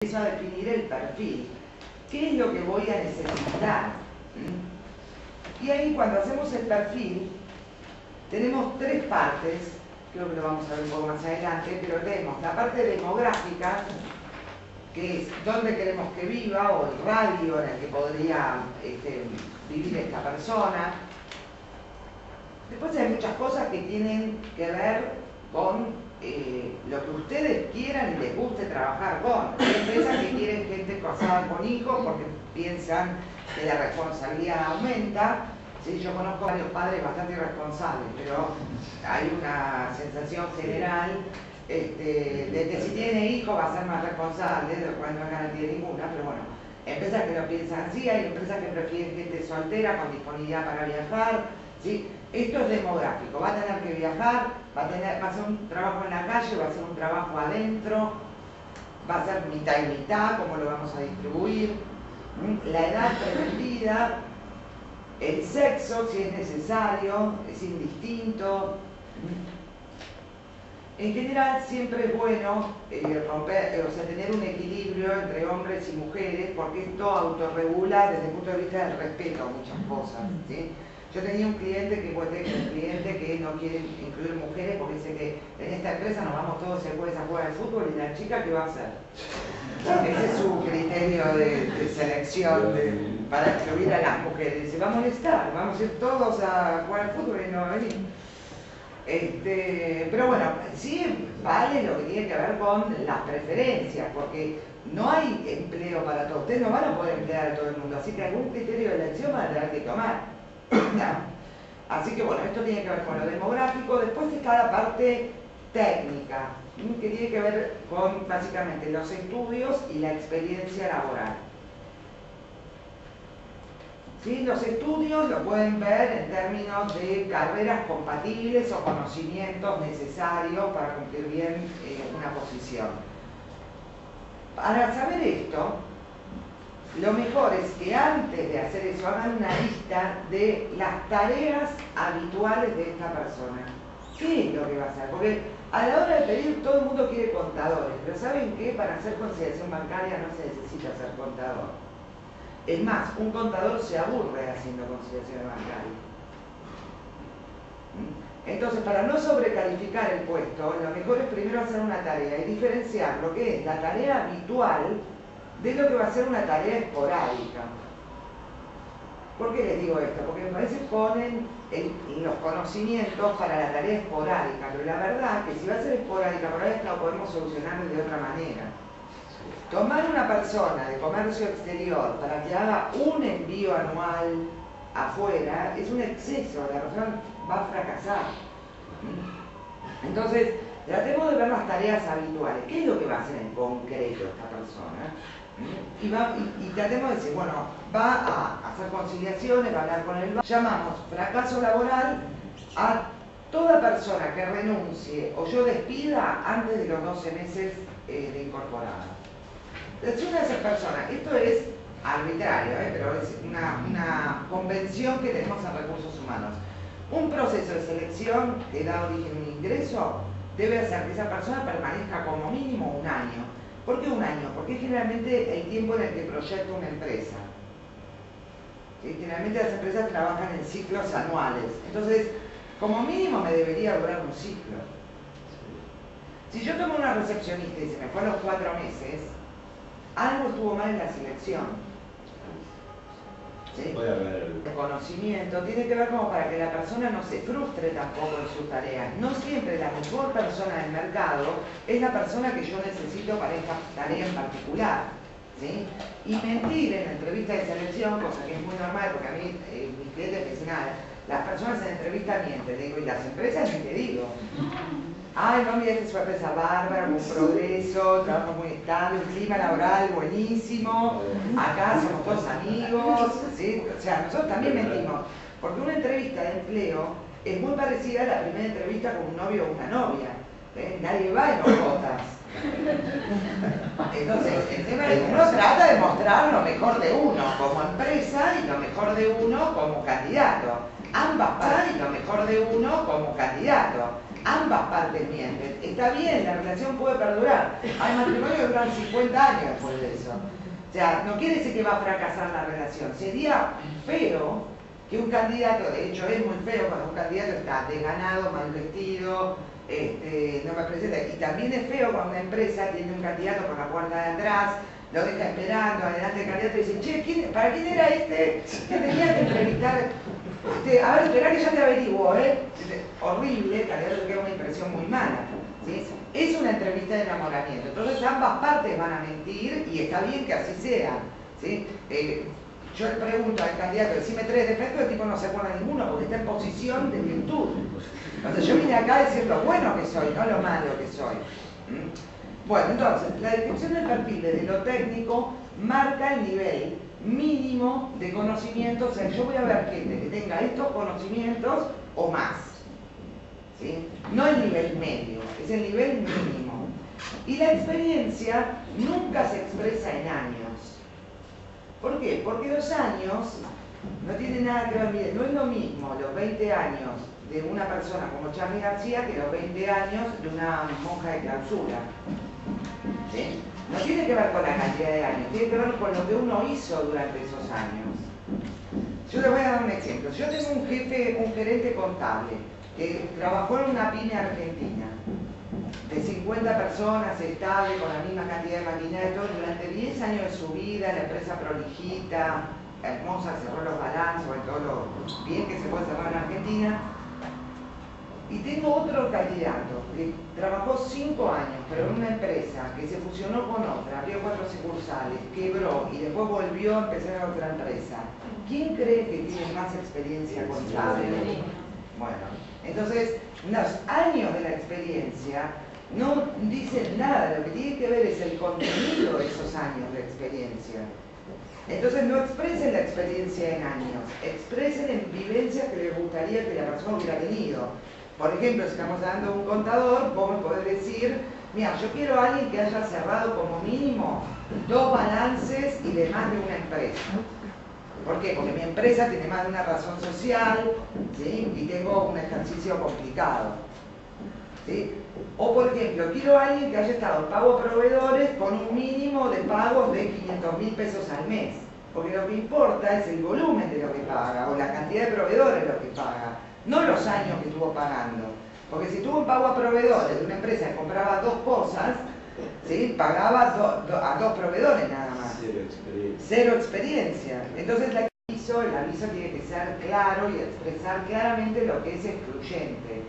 empiezo a definir el perfil. ¿Qué es lo que voy a necesitar? Y ahí cuando hacemos el perfil, tenemos tres partes, creo que lo vamos a ver un poco más adelante, pero tenemos la parte demográfica, que es dónde queremos que viva, o el radio en el que podría vivir esta persona. Después hay muchas cosas que tienen que ver con lo que ustedes quieran y les guste trabajar con. Hay empresas que quieren gente casada con hijos porque piensan que la responsabilidad aumenta. Sí, yo conozco varios padres bastante irresponsables, pero hay una sensación general de que si tiene hijos va a ser más responsable, de lo cual no es garantía ninguna, pero bueno, empresas que lo piensan así, hay empresas que prefieren gente soltera con disponibilidad para viajar, ¿sí? Esto es demográfico, va a tener que viajar, va a hacer un trabajo en la calle, va a hacer un trabajo adentro, va a ser mitad y mitad, cómo lo vamos a distribuir, la edad pretendida, el sexo, si es necesario, es indistinto. En general siempre es bueno tener un equilibrio entre hombres y mujeres, porque esto autorregula desde el punto de vista del respeto a muchas cosas, ¿sí? Yo tenía un cliente que no quiere incluir mujeres porque dice que en esta empresa nos vamos todos el jueves a jugar al fútbol y la chica ¿qué va a hacer? Ese es su criterio de selección para excluir a las mujeres. Dice, va a molestar, vamos a ir todos a jugar al fútbol y no va a venir. Pero bueno, sí vale lo que tiene que ver con las preferencias, porque no hay empleo para todos. Ustedes no van a poder emplear a todo el mundo, así que algún criterio de elección van a tener que tomar. Así que bueno, esto tiene que ver con lo demográfico. Después está la parte técnica, que tiene que ver con básicamente los estudios y la experiencia laboral. ¿Sí? Los estudios lo pueden ver en términos de carreras compatibles o conocimientos necesarios para cumplir bien una posición. Para saber esto, lo mejor es que antes de hacer eso hagan una lista de las tareas habituales de esta persona. ¿Qué es lo que va a hacer? Porque a la hora de pedir todo el mundo quiere contadores, pero ¿saben qué? Para hacer conciliación bancaria no se necesita ser contador. Es más, un contador se aburre haciendo conciliación bancaria. Entonces, para no sobrecalificar el puesto, lo mejor es primero hacer una tarea y diferenciar lo que es la tarea habitual de lo que va a ser una tarea esporádica. ¿Por qué les digo esto? Porque me parece que ponen los conocimientos para la tarea esporádica, pero la verdad es que si va a ser esporádica, por ahí lo podemos solucionar de otra manera. Tomar una persona de comercio exterior para que haga un envío anual afuera es un exceso, la persona va a fracasar. Entonces, tratemos de ver las tareas habituales. ¿Qué es lo que va a hacer en concreto esta persona? Y tratemos de decir, bueno, va a hacer conciliaciones, va a hablar con el banco. Llamamos fracaso laboral a toda persona que renuncie o yo despida antes de los 12 meses de incorporada. Si una de esas personas, esto es arbitrario, pero es una convención que tenemos en recursos humanos. Un proceso de selección que da origen a un ingreso debe hacer que esa persona permanezca como mínimo un año. ¿Por qué un año? Porque es generalmente el tiempo en el que proyecta una empresa. Generalmente las empresas trabajan en ciclos anuales. Entonces, como mínimo me debería durar un ciclo. Si yo tomo una recepcionista y se me fue a los 4 meses, algo estuvo mal en la selección. ¿Sí? El conocimiento tiene que ver como para que la persona no se frustre tampoco en sus tareas. No siempre la mejor persona del mercado es la persona que yo necesito para esta tarea en particular, ¿sí? Y mentir en la entrevista de selección, cosa que es muy normal, porque a mí mis clientes me dicen, las personas en entrevista mienten, le digo, y las empresas ni te digo. Ay, no, mira, esta es una empresa bárbara, un progreso, trabajo muy estable, un clima laboral buenísimo, acá somos todos amigos, ¿sí? O sea, nosotros también mentimos, porque una entrevista de empleo es muy parecida a la primera entrevista con un novio o una novia, nadie va en hojotas. Entonces, el tema es que uno trata de mostrar lo mejor de uno como empresa y lo mejor de uno como candidato. Ambas partes y lo mejor de uno como candidato. ambas partes mienten. Está bien, la relación puede perdurar. Hay matrimonios que duran 50 años después de eso. O sea, no quiere decir que va a fracasar la relación. Sería feo que un candidato, de hecho es muy feo cuando un candidato está desganado, mal vestido, no me presenta. Y también es feo cuando una empresa tiene un candidato por la puerta de atrás, lo deja esperando, adelante el candidato y dice, che, ¿para quién era este? Que tenía que entrevistar. A ver, esperá que ya te averiguo, ¿eh? Horrible, el candidato queda una impresión muy mala. ¿Sí? Es una entrevista de enamoramiento. Entonces ambas partes van a mentir y está bien que así sea. ¿Sí? Yo le pregunto al candidato, decime 3 defectos, el tipo no se acuerda ninguno porque está en posición de virtud. Entonces yo vine acá a decir lo bueno que soy, no lo malo que soy. Bueno, entonces, la descripción del perfil desde lo técnico marca el nivel mínimo de conocimientos. O sea, yo voy a ver gente que tenga estos conocimientos o más. ¿Sí? No el nivel medio, es el nivel mínimo. Y la experiencia nunca se expresa en años. ¿Por qué? Porque los años no tienen nada que ver, miren, no es lo mismo los 20 años de una persona como Charly García que los 20 años de una monja de clausura. ¿Sí? No tiene que ver con la cantidad de años, tiene que ver con lo que uno hizo durante esos años. Yo les voy a dar un ejemplo. Yo tengo un jefe, un gerente contable, que trabajó en una pyme argentina, de 50 personas, estable, con la misma cantidad de maquinaria, todo, durante 10 años de su vida, la empresa prolijita, hermosa, cerró los balances, todo lo bien que se puede cerrar en Argentina. Y tengo otro candidato que trabajó 5 años, pero en una empresa que se fusionó con otra, abrió 4 sucursales, quebró y después volvió a empezar en otra empresa. ¿Quién cree que tiene más experiencia contable? Bueno, entonces los años de la experiencia no dicen nada, lo que tiene que ver es el contenido de esos años de experiencia. Entonces no expresen la experiencia en años, expresen en vivencias que les gustaría que la persona hubiera tenido. Por ejemplo, si estamos hablando de un contador, vos me podés decir, mira, yo quiero a alguien que haya cerrado como mínimo 2 balances y de más de una empresa. ¿Por qué? Porque mi empresa tiene más de una razón social, ¿sí? Y tengo un ejercicio complicado. ¿Sí? O por ejemplo, quiero a alguien que haya estado en pago a proveedores con un mínimo de pagos de 500.000 pesos al mes. Porque lo que importa es el volumen de lo que paga o la cantidad de proveedores lo que paga, no los años que estuvo pagando. Porque si estuvo en pago a proveedores de una empresa que compraba 2 cosas, ¿sí? Pagaba a 2 proveedores nada más. Cero experiencia. Entonces el aviso tiene que ser claro y expresar claramente lo que es excluyente.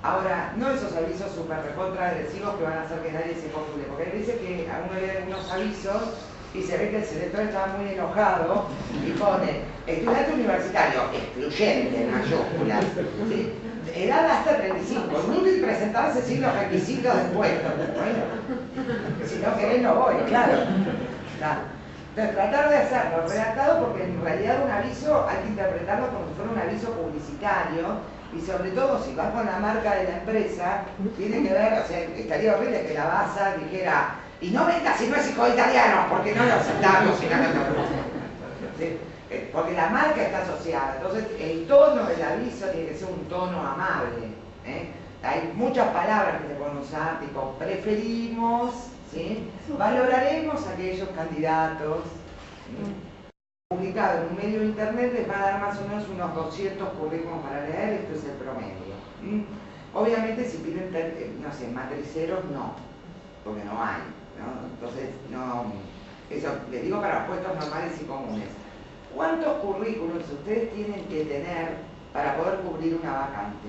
Ahora, no esos avisos súper recontra agresivos que van a hacer que nadie se postule, porque hay veces que a uno le dan unos avisos y se ve que el selector está muy enojado y pone estudiante universitario, excluyente en mayúsculas, ¿sí? Edad hasta 35, inútil presentarse sin los requisitos del puesto. Bueno, si no querés no voy, claro. Entonces, tratar de hacerlo redactado, porque en realidad un aviso hay que interpretarlo como si fuera un aviso publicitario. Y sobre todo, si vas con la marca de la empresa, tiene que ver, o sea, estaría horrible que la BASA dijera, y no venga si no es hijo de italiano, porque no lo aceptamos, y no ¿sí? Porque la marca está asociada, entonces el tono del aviso tiene que ser un tono amable. Hay muchas palabras que se pueden usar, tipo, preferimos, ¿sí? Valoraremos a aquellos candidatos. Publicado en un medio de internet les va a dar más o menos unos 200 currículums para leer, esto es el promedio. Obviamente si piden, no sé, matriceros no, porque no hay, ¿no? Entonces, no, eso les digo para los puestos normales y comunes. ¿Cuántos currículums ustedes tienen que tener para poder cubrir una vacante?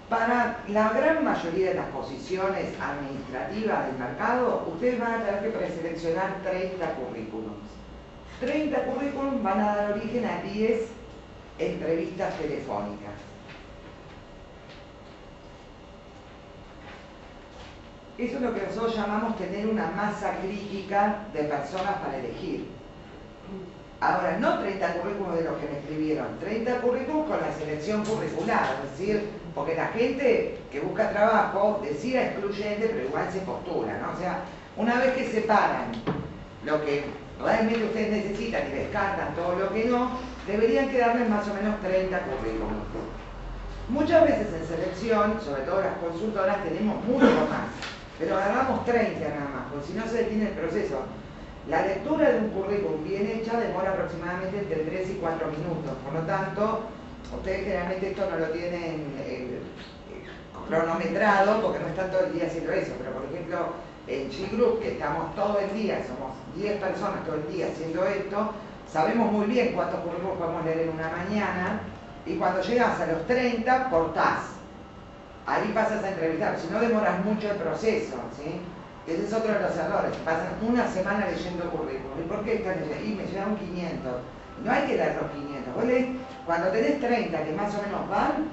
Para la gran mayoría de las posiciones administrativas del mercado, ustedes van a tener que preseleccionar 30 currículums. 30 currículums van a dar origen a 10 entrevistas telefónicas. Eso es lo que nosotros llamamos tener una masa crítica de personas para elegir. Ahora, no 30 currículums de los que me escribieron, 30 currículums con la selección curricular, es decir, porque la gente que busca trabajo decía excluyente, pero igual se postula, ¿no? O sea, una vez que separan lo que realmente ustedes necesitan y descartan todo lo que no, deberían quedarles más o menos 30 currículums. Muchas veces en selección, sobre todo las consultoras, tenemos mucho más, pero agarramos 30 nada más, porque si no se detiene el proceso. La lectura de un currículum bien hecha demora aproximadamente entre 3 y 4 minutos, por lo tanto, ustedes generalmente esto no lo tienen cronometrado, porque no están todo el día haciendo eso, pero por ejemplo, en G-Group, que estamos todo el día, somos 10 personas todo el día haciendo esto, sabemos muy bien cuántos currículums podemos leer en una mañana, y cuando llegas a los 30, cortás. Ahí pasas a entrevistar, si no demoras mucho el proceso, ¿sí? Ese es otro de los errores, pasan una semana leyendo currículum. ¿Y por qué están leyendo? Y me llegaron 500. No hay que leer los 500. Vos lees, cuando tenés 30 que más o menos van,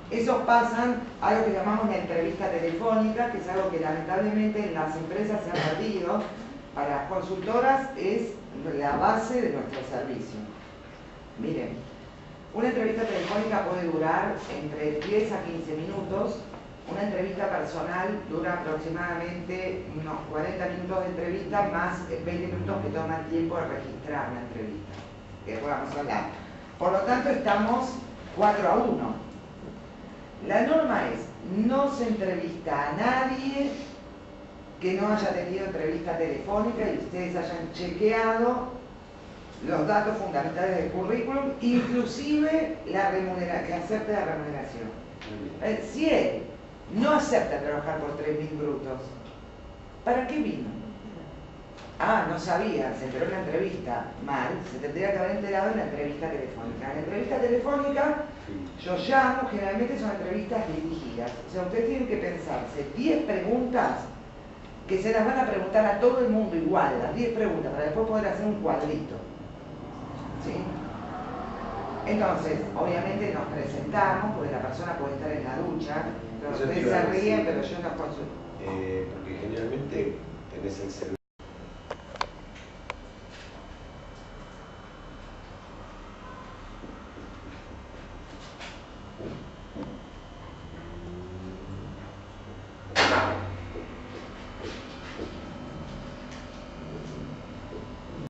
esos pasan a algo que llamamos la entrevista telefónica, que es algo que lamentablemente en las empresas se ha perdido. Para las consultoras es la base de nuestro servicio. Miren, una entrevista telefónica puede durar entre 10 a 15 minutos. Una entrevista personal dura aproximadamente unos 40 minutos de entrevista más 20 minutos que toma el tiempo de registrar la entrevista, que después vamos a hablar. Por lo tanto, estamos 4-1. La norma es, no se entrevista a nadie que no haya tenido entrevista telefónica y ustedes hayan chequeado los datos fundamentales del currículum, inclusive la remuneración, que acepte la remuneración. Si él no acepta trabajar por 3.000 brutos, ¿para qué vino? Ah, no sabía, se enteró en la entrevista. Mal, se tendría que haber enterado en la entrevista telefónica. En la entrevista telefónica, yo llamo, generalmente son entrevistas dirigidas. O sea, ustedes tienen que pensarse 10 preguntas que se las van a preguntar a todo el mundo igual, las 10 preguntas, para después poder hacer un cuadrito. ¿Sí? Entonces, obviamente nos presentamos, porque la persona puede estar en la ducha, pero ustedes se ríen, pero yo no consulto. Porque generalmente tenés el celular.